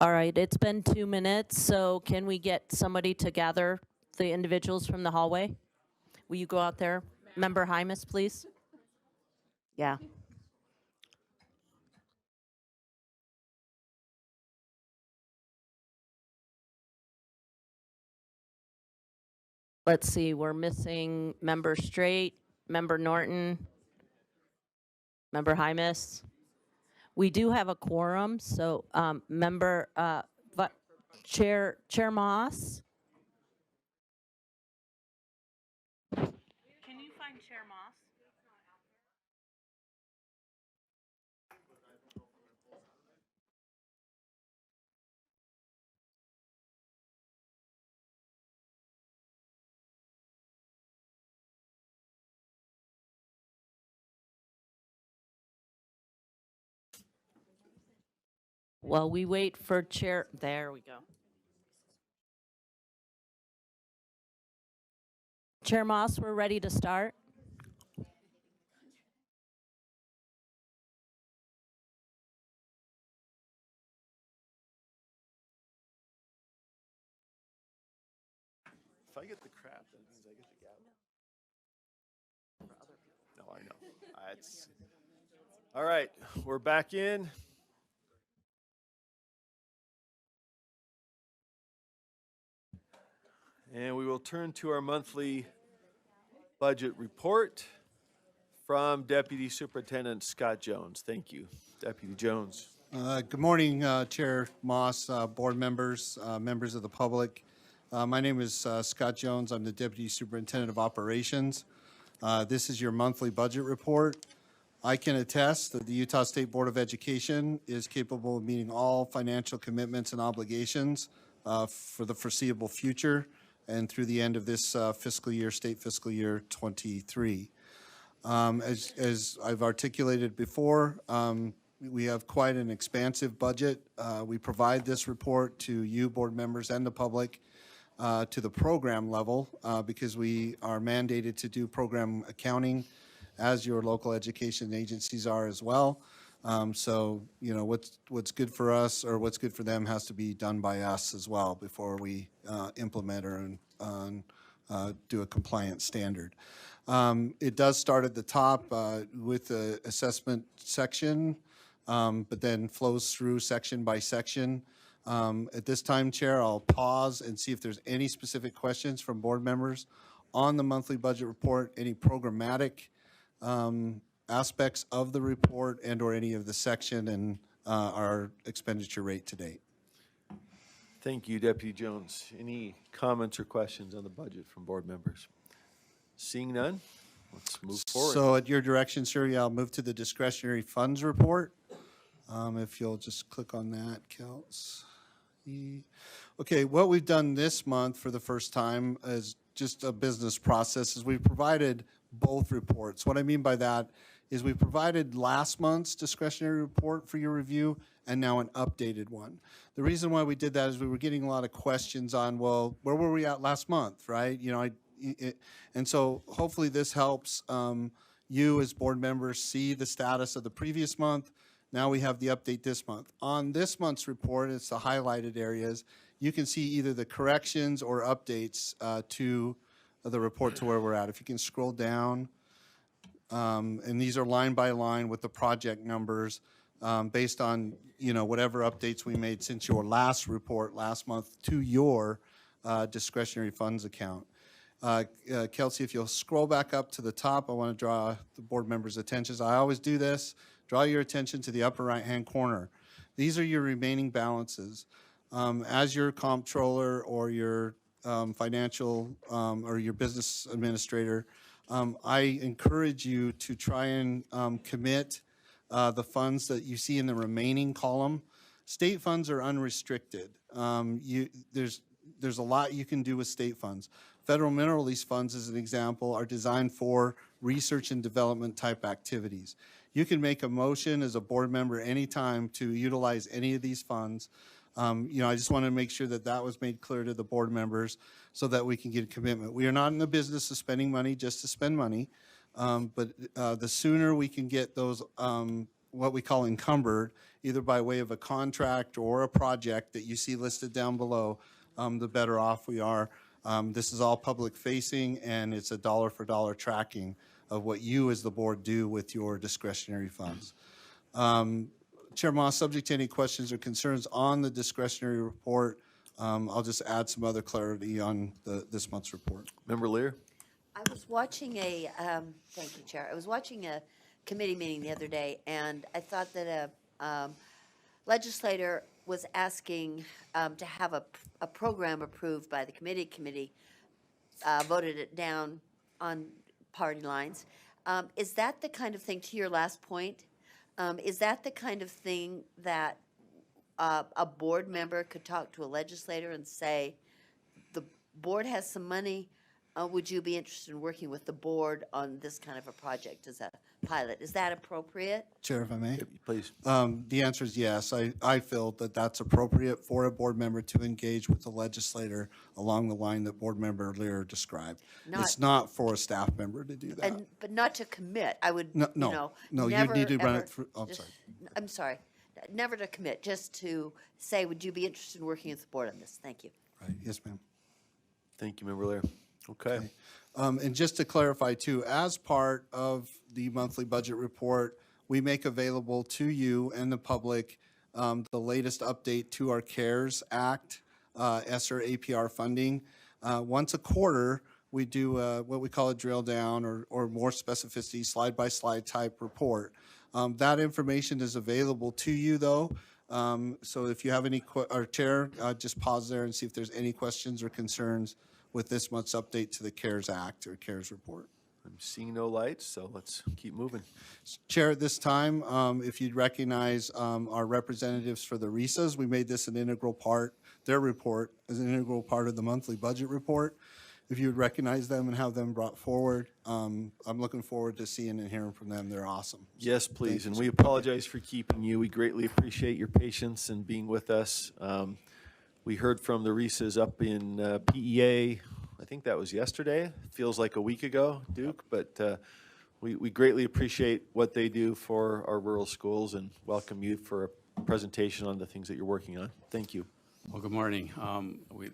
All right, it's been 2 minutes, so can we get somebody to gather the individuals from the hallway? Will you go out there? Member Hymas, please? Yeah. Let's see, we're missing Member Straight, Member Norton, Member Hymas. We do have a quorum, so Member Chair Moss. Can you find Chair Moss? Well, we wait for Chair. There we go. Chair Moss, we're ready to start. If I get the crap, that means I get the gavel. No, I know. All right, we're back in. And we will turn to our monthly budget report from Deputy Superintendent Scott Jones. Thank you, Deputy Jones. Good morning, Chair Moss, board members, members of the public. My name is Scott Jones. I'm the Deputy Superintendent of Operations. This is your monthly budget report. I can attest that the Utah State Board of Education is capable of meeting all financial commitments and obligations for the foreseeable future and through the end of this fiscal year, state fiscal year 23. As I've articulated before, we have quite an expansive budget. We provide this report to you, board members, and the public to the program level because we are mandated to do program accounting as your local education agencies are as well. So, you know, what's good for us or what's good for them has to be done by us as well before we implement or do a compliant standard. It does start at the top with the assessment section, but then flows through section by section. At this time, Chair, I'll pause and see if there's any specific questions from board members on the monthly budget report, any programmatic aspects of the report and or any of the section and our expenditure rate to date. Thank you, Deputy Jones. Any comments or questions on the budget from board members? Seeing none, let's move forward. So at your direction, sir, yeah, I'll move to the discretionary funds report. If you'll just click on that, Kels. Okay, what we've done this month for the first time is just a business process is we've provided both reports. What I mean by that is we provided last month's discretionary report for your review and now an updated one. The reason why we did that is we were getting a lot of questions on, well, where were we at last month, right? You know, and so hopefully this helps you as board members see the status of the previous month. Now we have the update this month. On this month's report, it's the highlighted areas. You can see either the corrections or updates to the report to where we're at. If you can scroll down, and these are line by line with the project numbers based on, you know, whatever updates we made since your last report last month to your discretionary funds account. Kelsey, if you'll scroll back up to the top, I want to draw the board members' attention. I always do this. Draw your attention to the upper right-hand corner. These are your remaining balances. As your comptroller or your financial or your business administrator, I encourage you to try and commit the funds that you see in the remaining column. State funds are unrestricted. There's a lot you can do with state funds. Federal mineral lease funds, as an example, are designed for research and development type activities. You can make a motion as a board member anytime to utilize any of these funds. You know, I just want to make sure that that was made clear to the board members so that we can get a commitment. We are not in the business of spending money just to spend money, but the sooner we can get those what we call encumbered, either by way of a contract or a project that you see listed down below, the better off we are. This is all public facing, and it's a dollar for dollar tracking of what you as the board do with your discretionary funds. Chair Moss, subject to any questions or concerns on the discretionary report, I'll just add some other clarity on this month's report. Member Lear? I was watching thank you, Chair. I was watching a committee meeting the other day, and I thought that a legislator was asking to have a program approved by the committee voted it down on party lines. Is that the kind of thing, to your last point, is that the kind of thing that a board member could talk to a legislator and say, the board has some money, would you be interested in working with the board on this kind of a project as a pilot? Is that appropriate? Chair, if I may? Please. The answer is yes. I feel that that's appropriate for a board member to engage with the legislator along the line that Board Member Lear described. It's not for a staff member to do that. But not to commit. I would, No, you know. no, you never, need to run ever it through, I'm just- sorry. I'm sorry. Never to commit, just to say, would you be interested in working with the board on this? Thank you. Right, yes, ma'am. Thank you, Member Lear. Okay. And just to clarify too, as part of the monthly budget report, we make available to you and the public the latest update to our CARES Act, ESSER APR funding. Once a quarter, we do what we call a drill down or more specificity, slide-by-slide type report. That information is available to you though. So if you have any, or Chair, just pause there and see if there's any questions or concerns with this month's update to the CARES Act or CARES report. I'm seeing no lights, so let's keep moving. Chair, at this time, if you'd recognize our representatives for the RISAs, we made this an integral part, their report is an integral part of the monthly budget report. If you would recognize them and have them brought forward, I'm looking forward to seeing and hearing from them. They're awesome. Yes, please, and we apologize for keeping you. We greatly appreciate your patience and being with us. We heard from the Reeses up in PEA, I think that was yesterday. Feels like a week ago, Duke, but we greatly appreciate what they do for our rural schools and welcome you for a presentation on the things that you're working on. Thank you. Well, good morning. We're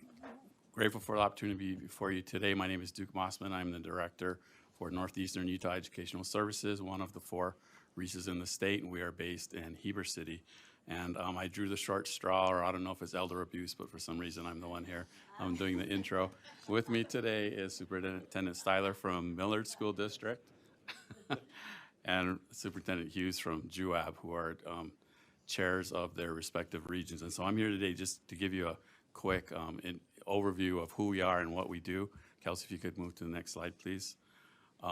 grateful for the opportunity to be before you today. My name is Duke Mossman. I'm the director for Northeastern Utah Educational Services, one of the 4 REISs in the state, and we are based in Heber City. And I drew the short straw, or I don't know if it's elder abuse, but for some reason I'm the one here. I'm doing the intro. With me today is Superintendent Styler from Millard School District and Superintendent Hughes from JUAB, who are chairs of their respective regions. And so I'm here today just to give you a quick overview of who we are and what we do. Kelsey, if you could move to the next slide, please.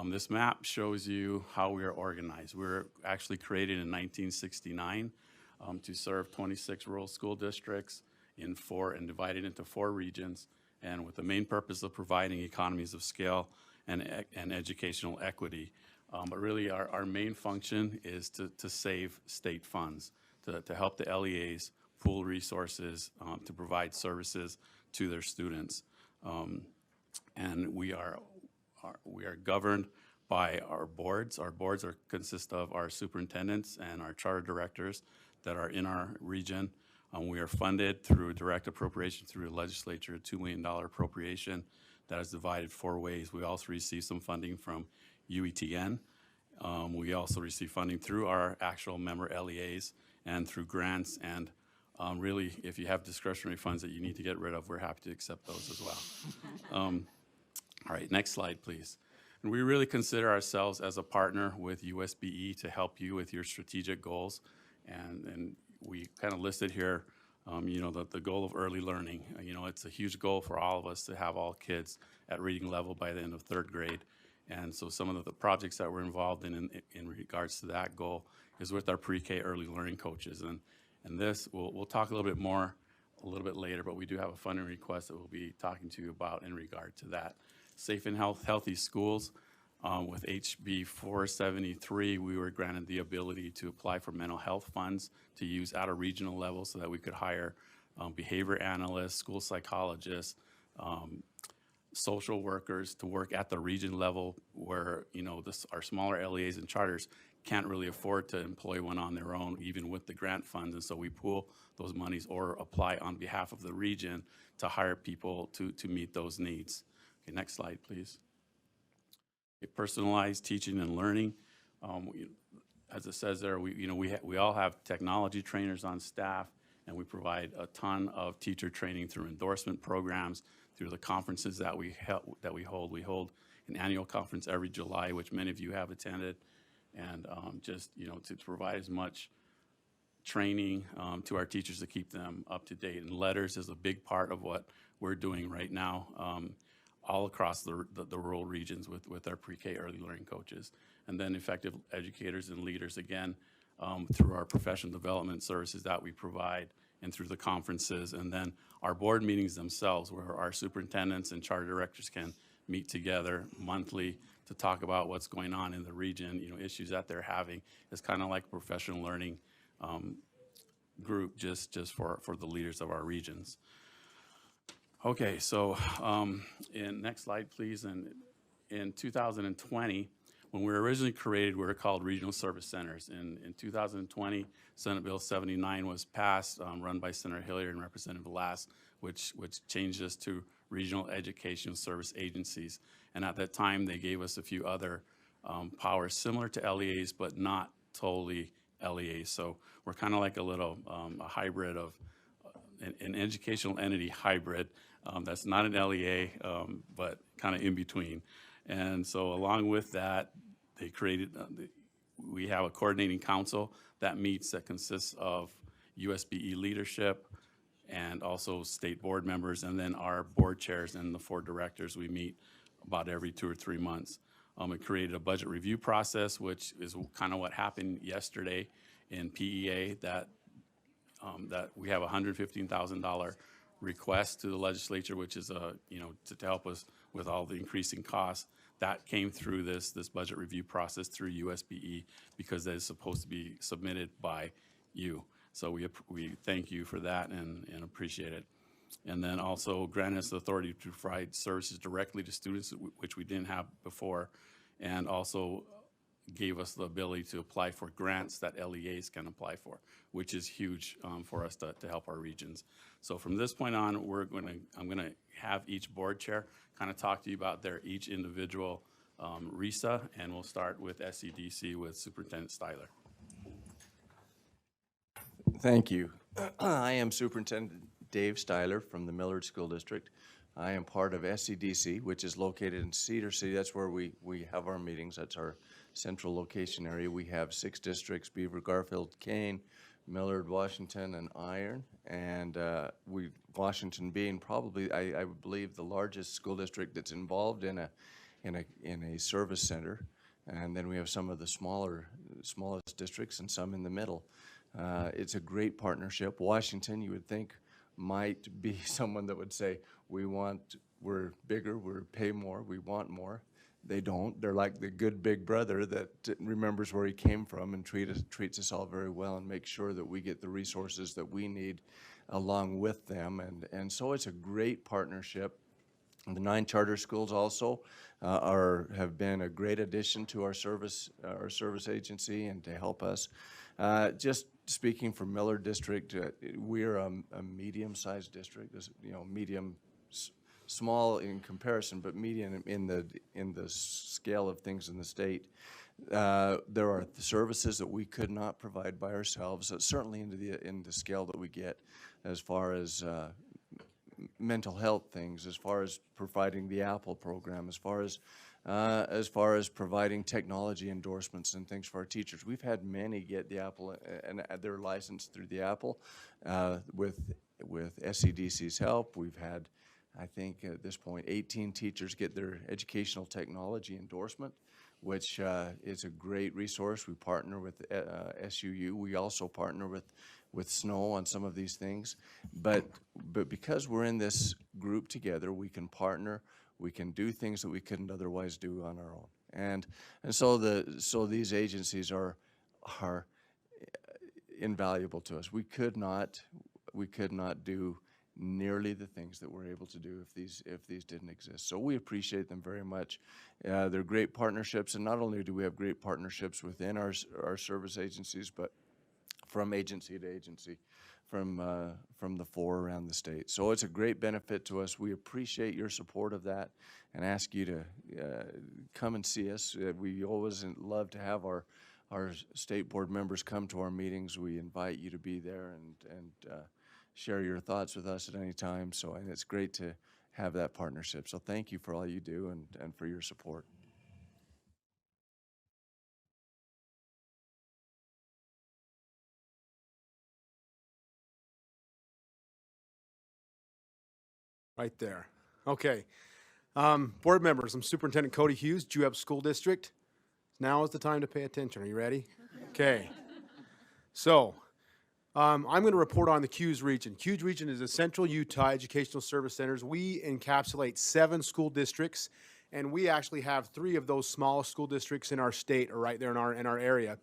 This map shows you how we are organized. We were actually created in 1969 to serve 26 rural school districts and divided into 4 regions, and with the main purpose of providing economies of scale and educational equity. But really our main function is to save state funds, to help the LEAs pool resources to provide services to their students. And we are governed by our boards. Our boards consist of our superintendents and our charter directors that are in our region. We are funded through direct appropriation through the legislature, a $2 million appropriation that is divided 4 ways. We also receive some funding from UETN. We also receive funding through our actual member LEAs and through grants. And really, if you have discretionary funds that you need to get rid of, we're happy to accept those as well. All right, next slide, please. And we really consider ourselves as a partner with USBE to help you with your strategic goals. And we kind of listed here, the goal of early learning. It's a huge goal for all of us to have all kids at reading level by the end of 3rd grade. And so some of the projects that we're involved in regards to that goal is with our pre-K early learning coaches. And this, we'll talk a little bit more a little bit later, but we do have a funding request that we'll be talking to you about in regard to that. Safe and healthy schools. With HB 473, we were granted the ability to apply for mental health funds to use at a regional level so that we could hire behavior analysts, school psychologists, social workers to work at the region level where, our smaller LEAs and charters can't really afford to employ one on their own, even with the grant funds. And so we pool those monies or apply on behalf of the region to hire people to meet those needs. Okay, next slide, please. Okay, personalized teaching and learning. As it says there, we all have technology trainers on staff, and we provide a ton of teacher training through endorsement programs, through the conferences that we hold. We hold an annual conference every July, which many of you have attended, and just to provide as much training to our teachers to keep them up to date. And letters is a big part of what we're doing right now, all across the rural regions with our pre-K early learning coaches. And then effective educators and leaders, again, through our professional development services that we provide and through the conferences. And then our board meetings themselves, where our superintendents and charter directors can meet together monthly to talk about what's going on in the region, issues that they're having. It's kind of like a professional learning group just for the leaders of our regions. Okay, so next slide, please. And in 2020, when we were originally created, we were called Regional Service Centers. In 2020, Senate Bill 79 was passed, run by Senator Hilliard and Representative Lass, which changed us to Regional Educational Service Agencies. And at that time, they gave us a few other powers similar to LEAs, but not totally LEAs. So we're kind of like a little a hybrid of an educational entity hybrid that's not an LEA, but kind of in between. And so along with that, they created, we have a coordinating council that meets, that consists of USBE leadership and also state board members, and then our board chairs and the 4 directors. We meet about every 2 or 3 months. It created a budget review process, which is kind of what happened yesterday in PEA, that we have a $115,000 request to the legislature, which is to help us with all the increasing costs. That came through this budget review process through USBE, because that is supposed to be submitted by you. So we thank you for that and appreciate it. And then also granted us the authority to provide services directly to students, which we didn't have before, and also gave us the ability to apply for grants that LEAs can apply for, which is huge for us to help our regions. So from this point on, I'm gonna have each board chair kind of talk to you about their each individual RESA, and we'll start with SCDC with Superintendent Styler. Thank you. I am Superintendent Dave Styler from the Millard School District. I am part of SCDC, which is located in Cedar City. That's where we have our meetings. That's our central location area. We have 6 districts: Beaver, Garfield, Kane, Millard, Washington, and Iron. And Washington being probably, I believe, the largest school district that's involved in a service center. And then we have some of the smallest districts and some in the middle. It's a great partnership. Washington, you would think, might be someone that would say, we're bigger, we pay more, we want more. They don't. They're like the good big brother that remembers where he came from and treats us all very well and makes sure that we get the resources that we need along with them. And so it's a great partnership. And the 9 charter schools also have been a great addition to our service agency and to help us. Just speaking for Millard District, we're a medium-sized district. Medium, small in comparison, but medium in the scale of things in the state. There are services that we could not provide by ourselves, certainly in the scale that we get, as far as mental health things, as far as providing the Apple program, as far as providing technology endorsements and things for our teachers. We've had many get the Apple and their license through the Apple with SCDC's help. We've had, I think at this point, 18 teachers get their educational technology endorsement, which is a great resource. We partner with SUU. We also partner with SNO on some of these things. But because we're in this group together, we can partner. We can do things that we couldn't otherwise do on our own. And so these agencies are invaluable to us. We could not do nearly the things that we're able to do if these didn't exist. So we appreciate them very much. They're great partnerships, and not only do we have great partnerships within our service agencies, but from agency to agency, from the four around the state. So it's a great benefit to us. We appreciate your support of that and ask you to come and see us. We always love to have our state board members come to our meetings. We invite you to be there and share your thoughts with us at any time. So, and it's great to have that partnership. So thank you for all you do and for your support. Right there. Okay. Board members, I'm Superintendent Cody Hughes, Juab School District. Now is the time to pay attention. Are you ready? Okay. So, I'm going to report on the CUES region. CUES region is a Central Utah Educational Service Centers. We encapsulate 7 school districts, and we actually have 3 of those small school districts in our state or right there in our area.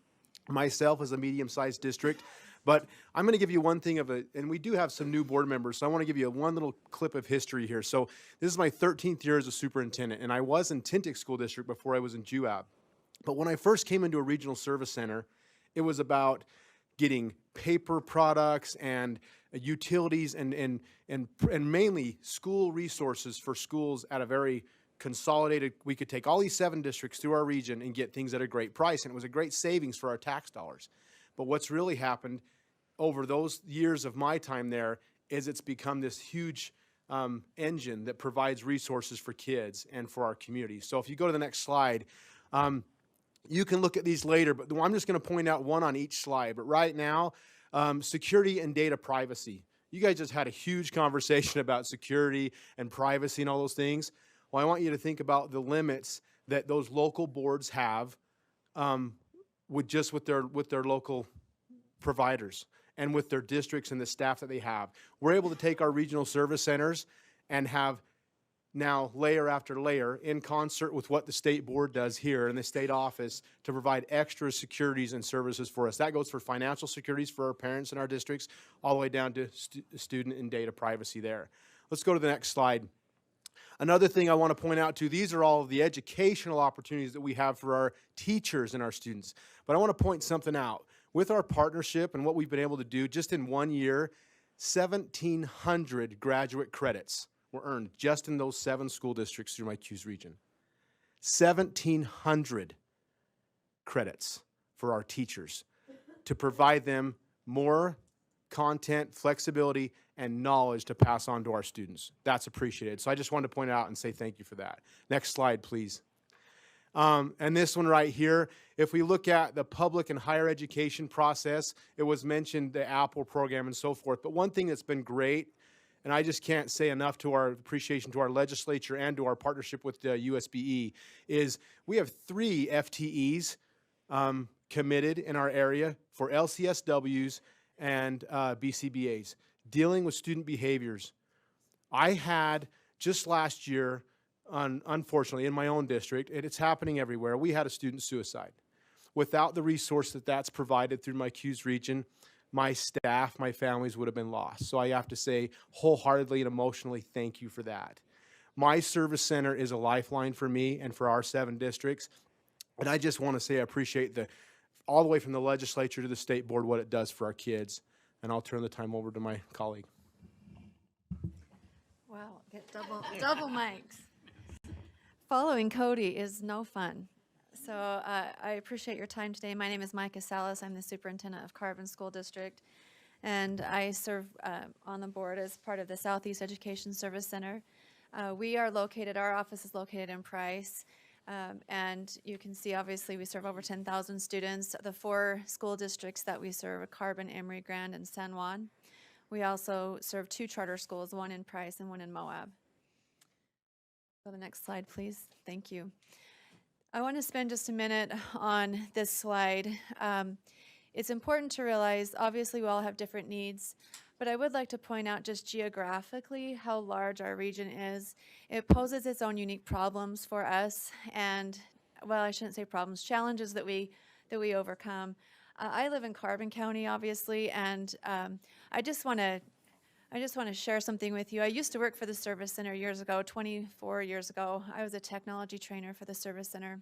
Myself is a medium-sized district, but I'm going to give you one thing and we do have some new board members, so I want to give you one little clip of history here. So this is my 13th year as a superintendent, and I was in Tintic School District before I was in Juab. But when I first came into a regional service center, it was about getting paper products and utilities and mainly school resources for schools at a very consolidated. We could take all these 7 districts through our region and get things at a great price, and it was a great savings for our tax dollars. But what's really happened over those years of my time there is it's become this huge engine that provides resources for kids and for our community. So if you go to the next slide, you can look at these later, but I'm just going to point out one on each slide. But right now, security and data privacy. You guys just had a huge conversation about security and privacy and all those things. Well, I want you to think about the limits that those local boards have with their local providers and with their districts and the staff that they have. We're able to take our regional service centers and have now layer after layer in concert with what the state board does here in the state office to provide extra securities and services for us. That goes for financial securities for our parents in our districts, all the way down to student and data privacy there. Let's go to the next slide. Another thing I want to point out too, these are all of the educational opportunities that we have for our teachers and our students. But I want to point something out. With our partnership and what we've been able to do, just in 1 year, 1,700 graduate credits were earned just in those 7 school districts through my CUES region. 1,700 credits for our teachers to provide them more content, flexibility, and knowledge to pass on to our students. That's appreciated. So I just wanted to point it out and say thank you for that. Next slide, please. And this one right here, if we look at the public and higher education process, it was mentioned the Apple program and so forth. But one thing that's been great, and I just can't say enough to our appreciation to our legislature and to our partnership with the USBE, is we have 3 FTEs committed in our area for LCSWs and BCBAs, dealing with student behaviors. I had, just last year, unfortunately, in my own district, and it's happening everywhere, we had a student suicide. Without the resource that's provided through my CUES region, my staff, my families would have been lost. So I have to say wholeheartedly and emotionally thank you for that. My service center is a lifeline for me and for our 7 districts. And I just want to say I appreciate all the way from the legislature to the state board what it does for our kids. And I'll turn the time over to my colleague. Wow, get double mics. Following Cody is no fun. So I appreciate your time today. My name is Micah Salas. I'm the superintendent of Carbon School District, and I serve on the board as part of the Southeast Education Service Center. Our office is located in Price, and you can see obviously we serve over 10,000 students. The 4 school districts that we serve are Carbon, Emory, Grand, and San Juan. We also serve 2 charter schools, one in Price and one in Moab. Go to the next slide, please. Thank you. I want to spend just a minute on this slide. It's important to realize, obviously, we all have different needs, but I would like to point out just geographically how large our region is. It poses its own unique problems for us, and, well, I shouldn't say problems, challenges that we overcome. I live in Carbon County, obviously, and I just want to I just want to share something with you. I used to work for the Service Center years ago, 24 years ago. I was a technology trainer for the Service Center.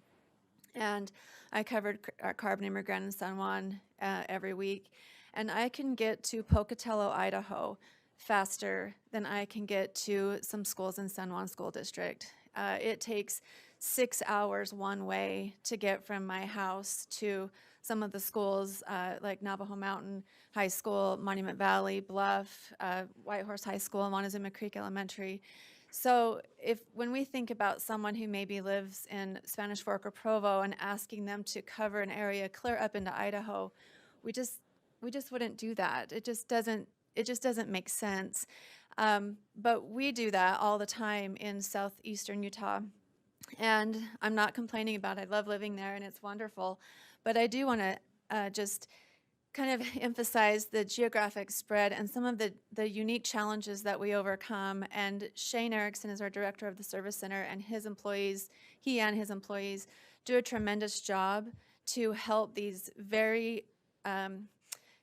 And I covered Carbon Immigrant in San Juan every week. And I can get to Pocatello, Idaho faster than I can get to some schools in San Juan School District. It takes 6 hours one way to get from my house to some of the schools like Navajo Mountain High School, Monument Valley, Bluff, Whitehorse High School, and Montezuma Creek Elementary. So when we think about someone who maybe lives in Spanish Fork or Provo and asking them to cover an area clear up into Idaho, we just wouldn't do that. It just doesn't make sense. But we do that all the time in southeastern Utah. And I'm not complaining about it. I love living there and it's wonderful. But I do want to just kind of emphasize the geographic spread and some of the unique challenges that we overcome. And Shane Erickson is our director of the Service Center, and he and his employees do a tremendous job to help these very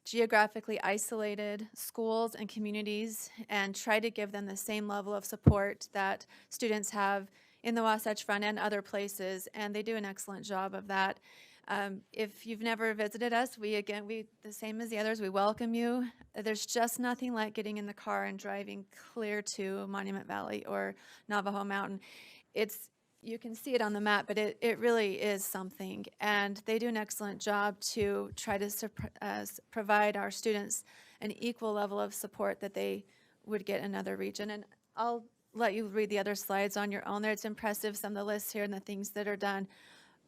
geographically isolated schools and communities and try to give them the same level of support that students have in the Wasatch Front and other places, and they do an excellent job of that. If you've never visited us, we the same as the others, we welcome you. There's just nothing like getting in the car and driving clear to Monument Valley or Navajo Mountain. You can see it on the map, but it really is something. And they do an excellent job to try to provide our students an equal level of support that they would get in another region. And I'll let you read the other slides on your own there. It's impressive, some of the lists here and the things that are done.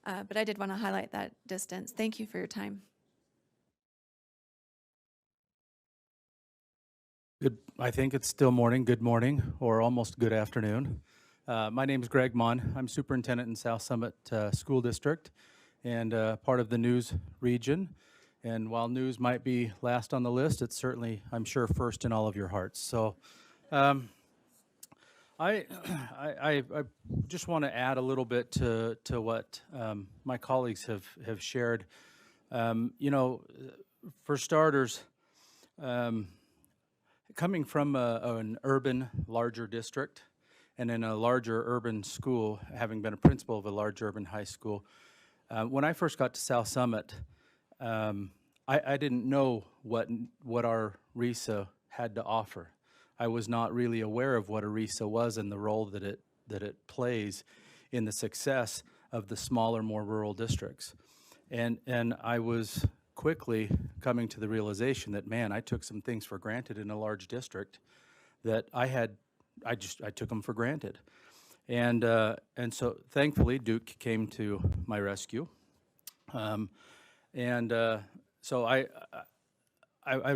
But I did want to highlight that distance. Thank you for your time. I think it's still morning. Good morning, or almost good afternoon. My name is Greg Mon. I'm superintendent in South Summit School District and part of the news region. And while news might be last on the list, it's certainly, I'm sure, first in all of your hearts. So I just want to add a little bit to what my colleagues have shared. You know, for starters, coming from an urban, larger district, and in a larger urban school, having been a principal of a large urban high school, when I first got to South Summit, I didn't know what our RESA had to offer. I was not really aware of what a RESA was and the role that it plays in the success of the smaller, more rural districts. And I was quickly coming to the realization that, man, I took some things for granted in a large district that I took them for granted. And so thankfully Duke came to my rescue. So I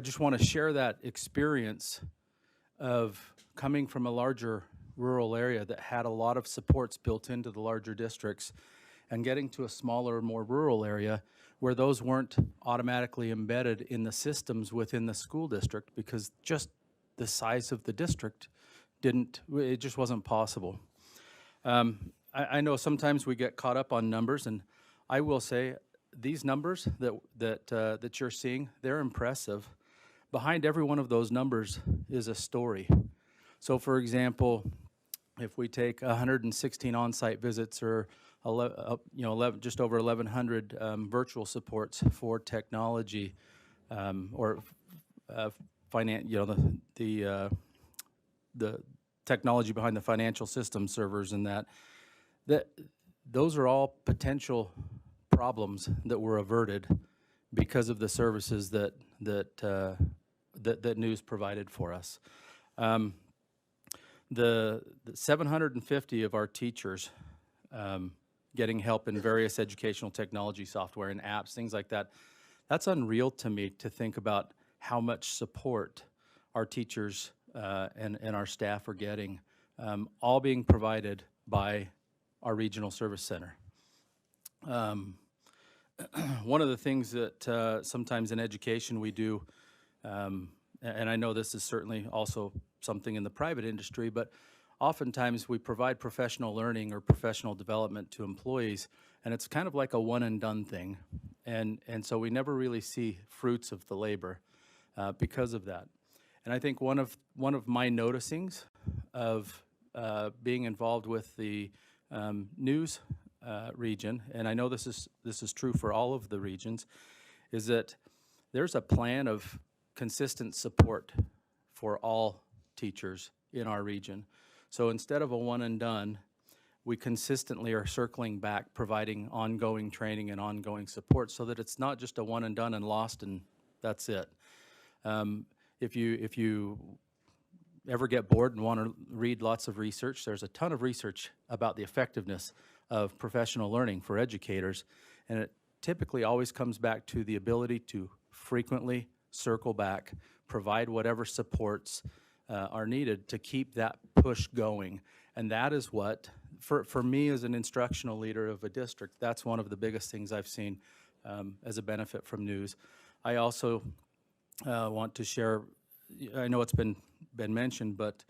just want to share that experience of coming from a larger rural area that had a lot of supports built into the larger districts and getting to a smaller, more rural area where those weren't automatically embedded in the systems within the school district because just the size of the district it just wasn't possible. I know sometimes we get caught up on numbers, and I will say these numbers that you're seeing, they're impressive. Behind every one of those numbers is a story. So for example, if we take 116 on-site visits or just over 1,100 virtual supports for technology the technology behind the financial system servers and those are all potential problems that were averted because of the services that news provided for us. The 750 of our teachers getting help in various educational technology software and apps, things like that, that's unreal to me to think about how much support our teachers and our staff are getting, all being provided by our regional service center. One of the things that sometimes in education we do, and I know this is certainly also something in the private industry, but oftentimes we provide professional learning or professional development to employees, and it's kind of like a one and done thing. And so we never really see fruits of the labor because of that. And I think one of my noticings of being involved with the news region, and I know this is true for all of the regions, is that there's a plan of consistent support for all teachers in our region. So instead of a one and done, we consistently are circling back, providing ongoing training and ongoing support so that it's not just a one and done and lost and that's it. If you ever get bored and want to read lots of research, there's a ton of research about the effectiveness of professional learning for educators, and it typically always comes back to the ability to frequently circle back, provide whatever supports are needed to keep that push going. And that is what, for me as an instructional leader of a district, that's one of the biggest things I've seen as a benefit from news. I also want to share, I know it's been mentioned, but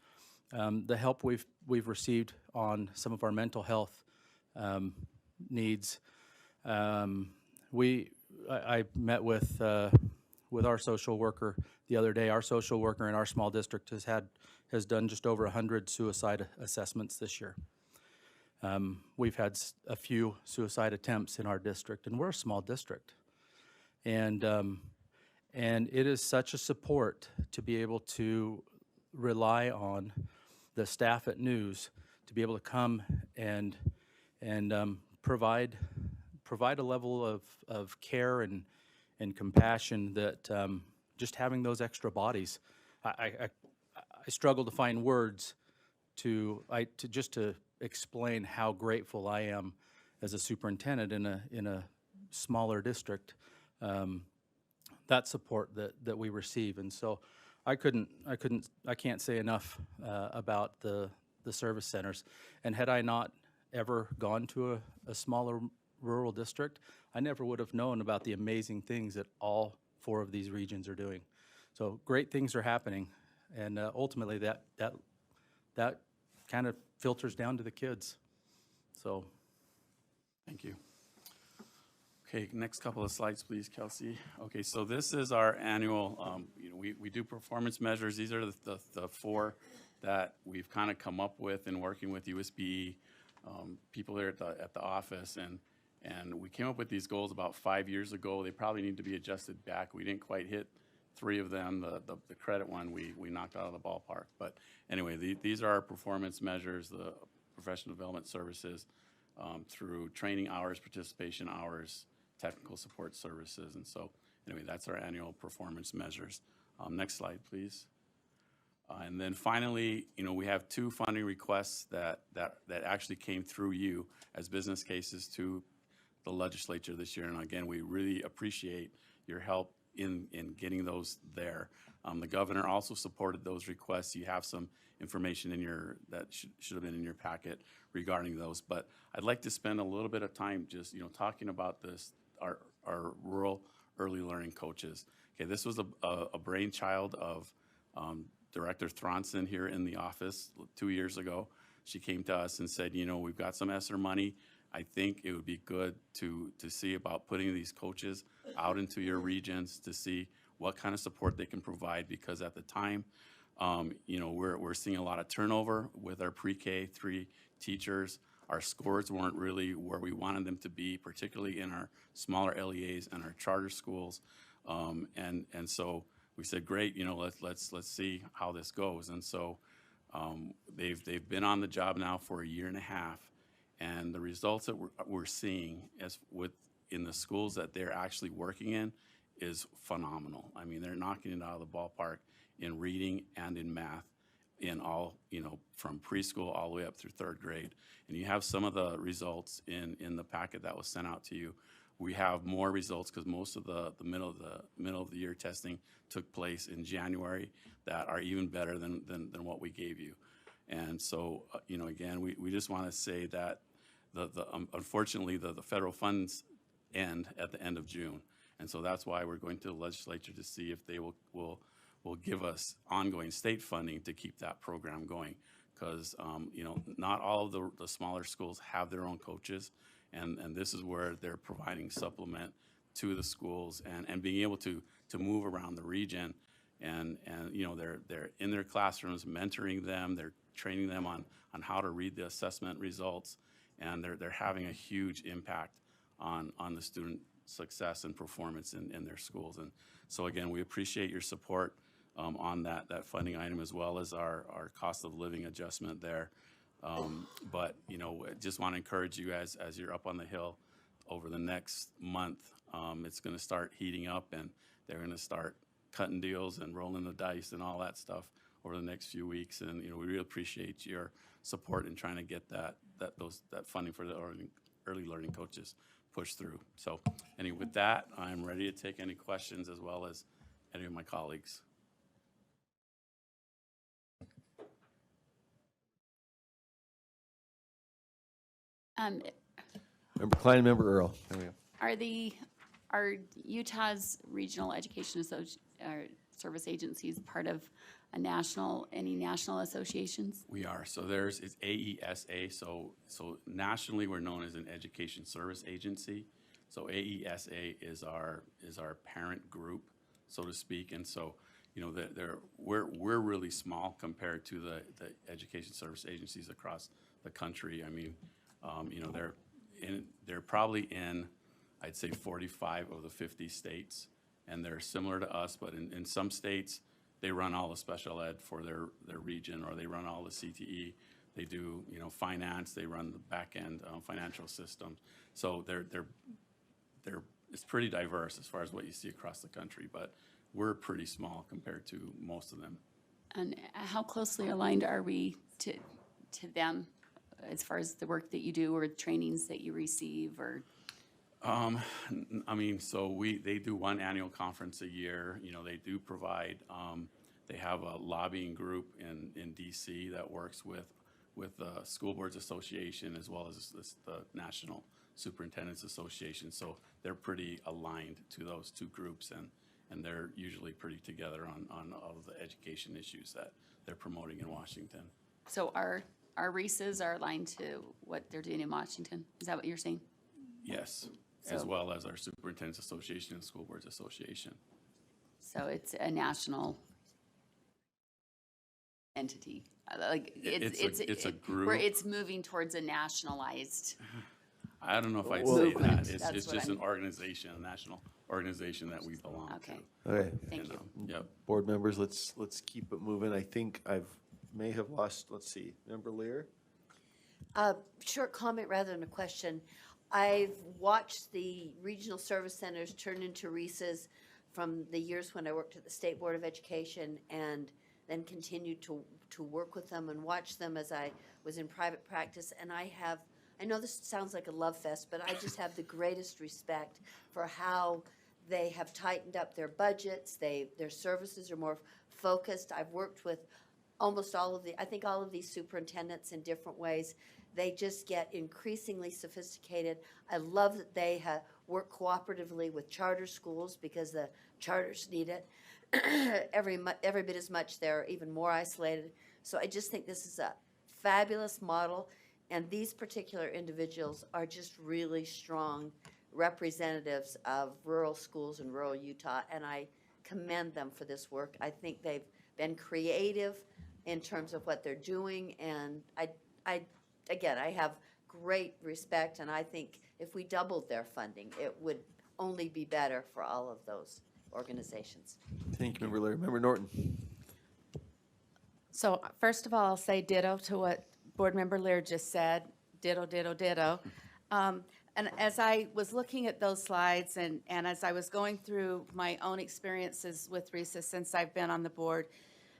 the help we've received on some of our mental health needs. I met with our social worker the other day. Our social worker in our small district has done just over 100 suicide assessments this year. We've had a few suicide attempts in our district, and we're a small district. And it is such a support to be able to rely on the staff at News to be able to come and provide a level of care and compassion that just having those extra bodies. I struggle to find words to explain how grateful I am as a superintendent in a smaller district. That support that we receive, and so I can't say enough about the service centers. And had I not ever gone to a smaller rural district, I never would have known about the amazing things that all 4 of these regions are doing. So great things are happening, and ultimately that kind of filters down to the kids. So, Thank you. Okay, next couple of slides, please, Kelsey. Okay, so this is our annual, we do performance measures. These are the 4 that we've kind of come up with in working with USBE, people there at the office, and we came up with these goals about 5 years ago. They probably need to be adjusted back. We didn't quite hit 3 of them. The credit one we knocked out of the ballpark. But anyway, these are our performance measures, the professional development services, through training hours, participation hours, technical support services. And so anyway, that's our annual performance measures. Next slide, please. And then finally, we have 2 funding requests that actually came through you as business cases to the legislature this year. And again, we really appreciate your help in getting those there. The governor also supported those requests. You have some information that should have been in your packet regarding those. But I'd like to spend a little bit of time just talking about our rural early learning coaches. Okay, this was a brainchild of Director Thronson here in the office 2 years ago. She came to us and said, we've got some ESSER money. I think it would be good to see about putting these coaches out into your regions to see what kind of support they can provide, because at the time, we're seeing a lot of turnover with our pre-K 3 teachers. Our scores weren't really where we wanted them to be, particularly in our smaller LEAs and our charter schools. And so we said, great, let's see how this goes. And so they've been on the job now for a year and a half, and the results that we're seeing in the schools that they're actually working in is phenomenal. I mean, they're knocking it out of the ballpark in reading and in math, in all, from preschool all the way up through 3rd grade. And you have some of the results in the packet that was sent out to you. We have more results because most of the middle of the year testing took place in January that are even better than what we gave you. And so, again, we just want to say that unfortunately the federal funds end at the end of June. And so that's why we're going to the legislature to see if they will give us ongoing state funding to keep that program going. Because, not all of the smaller schools have their own coaches. And this is where they're providing supplement to the schools and being able to move around the region and you know, they're in their classrooms, mentoring them, they're training them on how to read the assessment results, and they're having a huge impact on the student success and performance in their schools. And so again, we appreciate your support on that funding item, as well as our cost of living adjustment there. But, you know, just want to encourage you as you're up on the Hill over the next month, it's going to start heating up, and they're going to start cutting deals and rolling the dice and all that stuff over the next few weeks. And, you know, we really appreciate your support in trying to get that funding for the early learning coaches pushed through. So anyway, with that, I'm ready to take any questions, as well as any of my colleagues. Member Klein and Member Earl. There we go. Are Utah's regional education service agencies part of any national associations? We are. So it's AESA. So nationally, we're known as an education service agency. So AESA is our parent group, so to speak. And so, you know, we're really small compared to the education service agencies across the country. I mean, you know, they're probably in, I'd say, 45 of the 50 states, and they're similar to us, but in some states, they run all the special ed for their region, or they run all the CTE. They do, you know, finance. They run the back end financial systems. So it's pretty diverse as far as what you see across the country, but we're pretty small compared to most of them. And how closely aligned are we to them as far as the work that you do or trainings that you receive, or? I mean, so they do one annual conference a year. You know, they do provide, they have a lobbying group in DC that works with the School Boards Association, as well as the National Superintendents Association. So they're pretty aligned to those two groups, and they're usually pretty together on all of the education issues that they're promoting in Washington. So our REISs are aligned to what they're doing in Washington? Is that what you're saying? Yes, as So- well as our Superintendents Association and School Boards Association. So it's a national entity? Like It's a group. Where it's moving towards a nationalized. I don't know if I'd say that. Movement. It's That's what just I'm- an organization, a national organization that we belong to. Okay, Okay, thank you. Yep. board members, let's keep it moving. I think may have lost, let's see, Member Lear? Short comment rather than a question. I've watched the regional service centers turn into REISs from the years when I worked at the State Board of Education, and then continued to work with them and watch them as I was in private practice. And I know this sounds like a love fest, but I just have the greatest respect for how they have tightened up their budgets. Their services are more focused. I've worked with almost all of these superintendents in different ways. They just get increasingly sophisticated. I love that they work cooperatively with charter schools, because the charters need it every bit as much. They're even more isolated. So I just think this is a fabulous model, and these particular individuals are just really strong representatives of rural schools in rural Utah, and I commend them for this work. I think they've been creative in terms of what they're doing, and I have great respect, and I think if we doubled their funding, it would only be better for all of those organizations. Thank you, Member Lear. Member Norton? So first of all, I'll say ditto to what Board Member Lear just said. Ditto, ditto, ditto. And as I was looking at those slides, and as I was going through my own experiences with REISs since I've been on the board,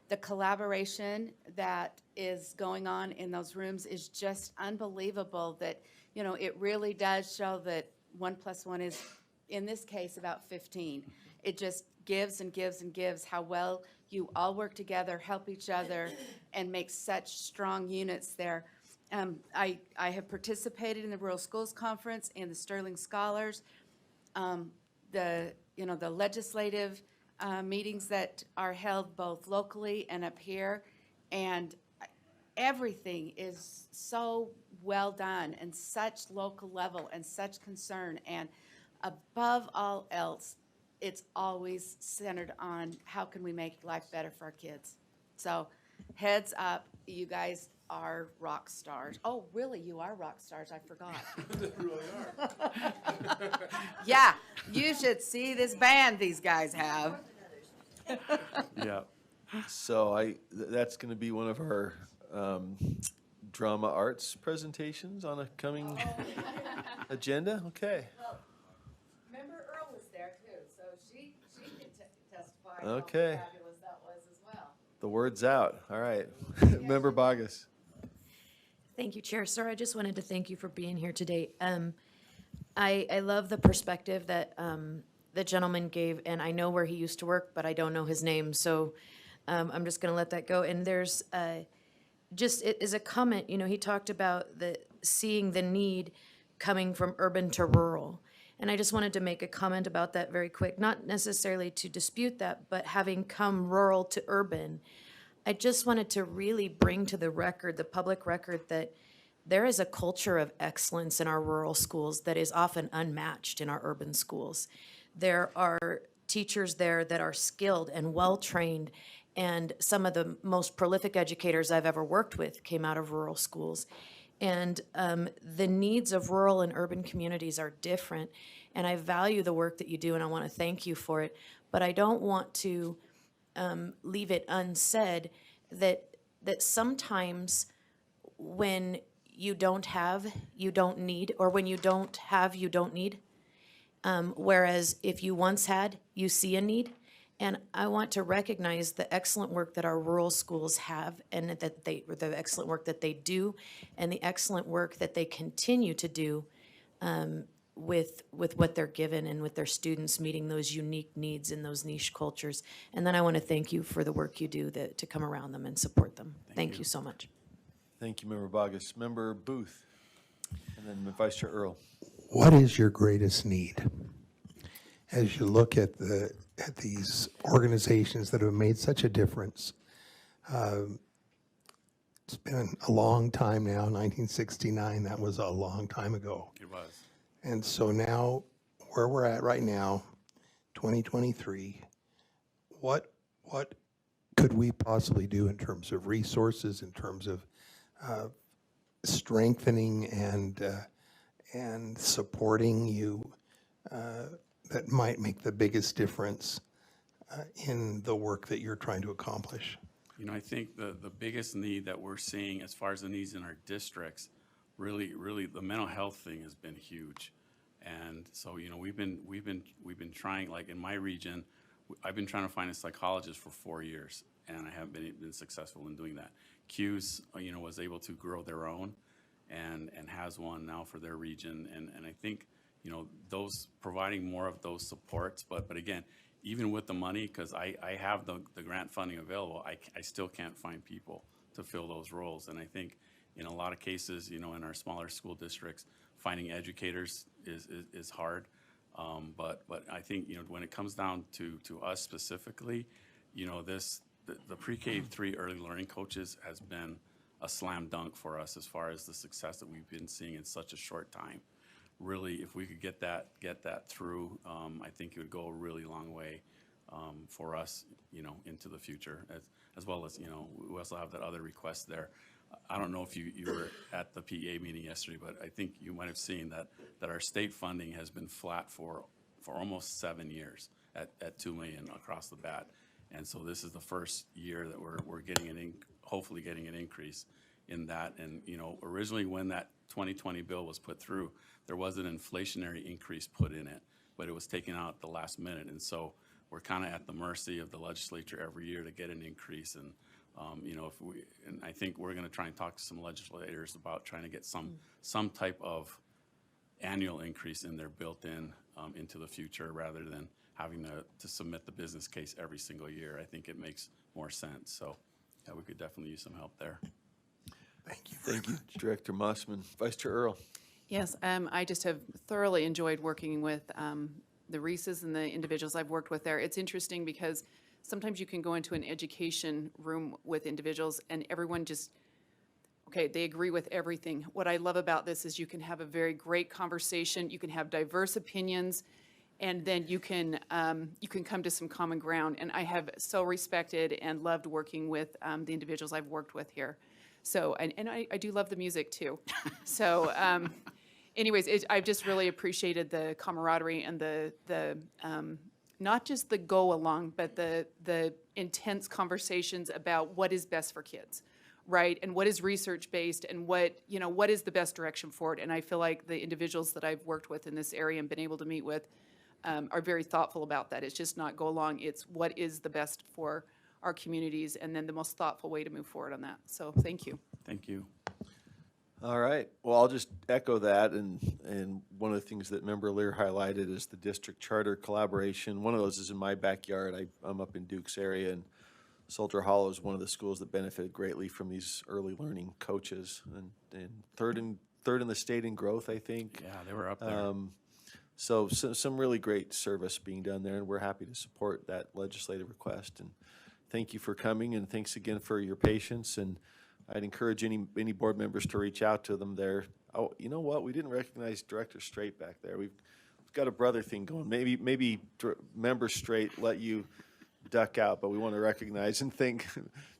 the collaboration that is going on in those rooms is just unbelievable. That, you know, it really does show that 1 + 1 is, in this case, about 15. It just gives and gives and gives how well you all work together, help each other, and make such strong units there. I have participated in the Rural Schools Conference and the Sterling Scholars, the legislative meetings that are held both locally and up here, and everything is so well done and such local level and such concern, and above all else, it's always centered on how can we make life better for our kids. So heads up, you guys are rock stars. Oh, really, you are rock stars, I forgot. They really are. Yeah, you should see this band these guys have. Yeah. So that's going to be one of our drama arts presentations on a coming agenda. Okay. Remember Earl was there too, so she can testify Okay. fabulous that was as well. The word's out. All right. Member Bogus. Thank you, Chair. Sir, I just wanted to thank you for being here today. I love the perspective that the gentleman gave, and I know where he used to work, but I don't know his name, so I'm just going to let that go. And there's just as a comment, you know, he talked about seeing the need coming from urban to rural. And I just wanted to make a comment about that very quick, not necessarily to dispute that, but having come rural to urban, I just wanted to really bring to the record, the public record, that there is a culture of excellence in our rural schools that is often unmatched in our urban schools. There are teachers there that are skilled and well-trained, and some of the most prolific educators I've ever worked with came out of rural schools. And the needs of rural and urban communities are different, and I value the work that you do, and I want to thank you for it. But I don't want to leave it unsaid that sometimes when you don't have, you don't need, or when you don't have, you don't need. Whereas if you once had, you see a need. And I want to recognize the excellent work that our rural schools have, and that the excellent work that they do, and the excellent work that they continue to do with what they're given and with their students meeting those unique needs in those niche cultures. And then I want to thank you for the work you do to come around them and support them. Thank you so much. Thank you, Member Bogus. Member Booth, and then Vice Chair Earl. What is your greatest need? As you look at these organizations that have made such a difference, it's been a long time now, 1969, that was a long time ago. It was. And so now, where we're at right now, 2023, what could we possibly do in terms of resources, in terms of strengthening and supporting you that might make the biggest difference in the work that you're trying to accomplish? You know, I think the biggest need that we're seeing as far as the needs in our districts, really the mental health thing has been huge. And so, you know, we've been trying, like in my region, I've been trying to find a psychologist for 4 years, and I haven't been successful in doing that. Q's, you know, was able to grow their own and has one now for their region. And I think, you know, those providing more of those supports, but again, even with the money, because I have the grant funding available, I still can't find people to fill those roles. And I think in a lot of cases, you know, in our smaller school districts, finding educators is hard. But I think, you know, when it comes down to us specifically, you know, the pre-K 3 early learning coaches has been a slam dunk for us as far as the success that we've been seeing in such a short time. Really, if we could get that through, I think it would go a really long way for us, you know, into the future, as well as, you know, we also have that other request there. I don't know if you were at the PEA meeting yesterday, but I think you might have seen that our state funding has been flat for almost 7 years at $2 million across the bat. And so this is the first year that we're getting hopefully getting an increase in that. And, you know, originally when that 2020 bill was put through, there was an inflationary increase put in it, but it was taken out at the last minute. And so we're kind of at the mercy of the legislature every year to get an increase. And, you know, and I think we're going to try and talk to some legislators about trying to get some type of annual increase in there built in into the future, rather than having to submit the business case every single year. I think it makes more sense. So yeah, we could definitely use some help there. Thank you. Thank you, Director Mossman. Vice Chair Earl. Yes, I just have thoroughly enjoyed working with the Reeses and the individuals I've worked with there. It's interesting because sometimes you can go into an education room with individuals and everyone just, okay, they agree with everything. What I love about this is you can have a very great conversation, you can have diverse opinions, and then you can come to some common ground. And I have so respected and loved working with the individuals I've worked with here. So, and I do love the music too. So, anyways, I've just really appreciated the camaraderie and the not just the go along, but the intense conversations about what is best for kids, right? And what is research based, and what is the best direction for it. And I feel like the individuals that I've worked with in this area and been able to meet with are very thoughtful about that. It's just not go along. It's what is the best for our communities, and then the most thoughtful way to move forward on that. So thank you. Thank you. All right. Well, I'll just echo that. And one of the things that Member Lear highlighted is the district charter collaboration. One of those is in my backyard. I'm up in Duke's area, and Soldier Hollow is one of the schools that benefited greatly from these early learning coaches, and third in the state in growth, I think. Yeah, they were up there. So some really great service being done there, and we're happy to support that legislative request. And thank you for coming, and thanks again for your patience. And I'd encourage any board members to reach out to them there. Oh, you know what? We didn't recognize Director Straight back there. We've got a brother thing going. Maybe Member Straight let you duck out, but we want to recognize and thank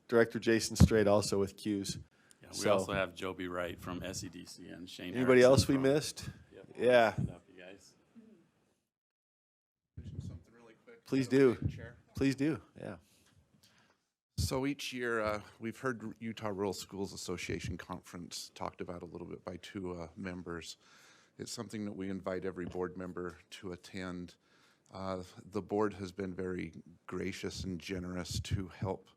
Director Jason Straight also with Q's. Yeah, we also have Joby Wright from SEDC and Shane. Anybody Erickson else we from- missed? Yep. Yeah. Stand up, you guys. Please do. Please do. Yeah. So each year, we've heard Utah Rural Schools Association Conference talked about a little bit by two members. It's something that we invite every board member to attend. The board has been very gracious and generous to help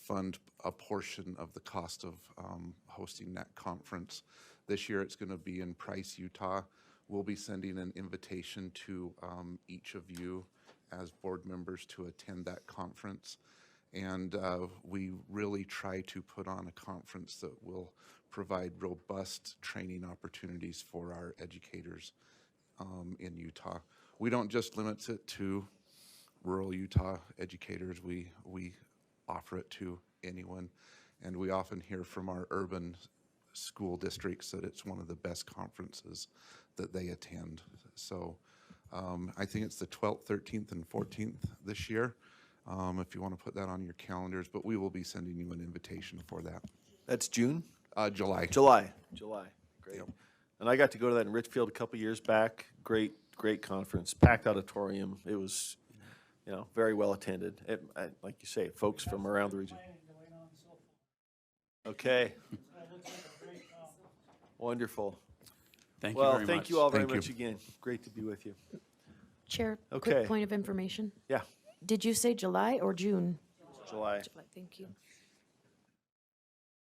fund a portion of the cost of hosting that conference. This year, it's going to be in Price, Utah. We'll be sending an invitation to each of you as board members to attend that conference. And we really try to put on a conference that will provide robust training opportunities for our educators in Utah. We don't just limit it to rural Utah educators. We offer it to anyone. And we often hear from our urban school districts that it's one of the best conferences that they attend. So I think it's the 12th, 13th, and 14th this year. If you want to put that on your calendars, but we will be sending you an invitation for that. That's June? July. July. Great. Yep. And I got to go to that in Richfield a couple years back. Great conference, packed auditorium. It was, very well attended. Like you say, folks from around the region. Okay. Wonderful. Thank you very much. Well, thank you all very Thank you. much again. Great to be with you. Chair, Okay. quick point of information. Yeah, Did you say July or June? July. July, thank you.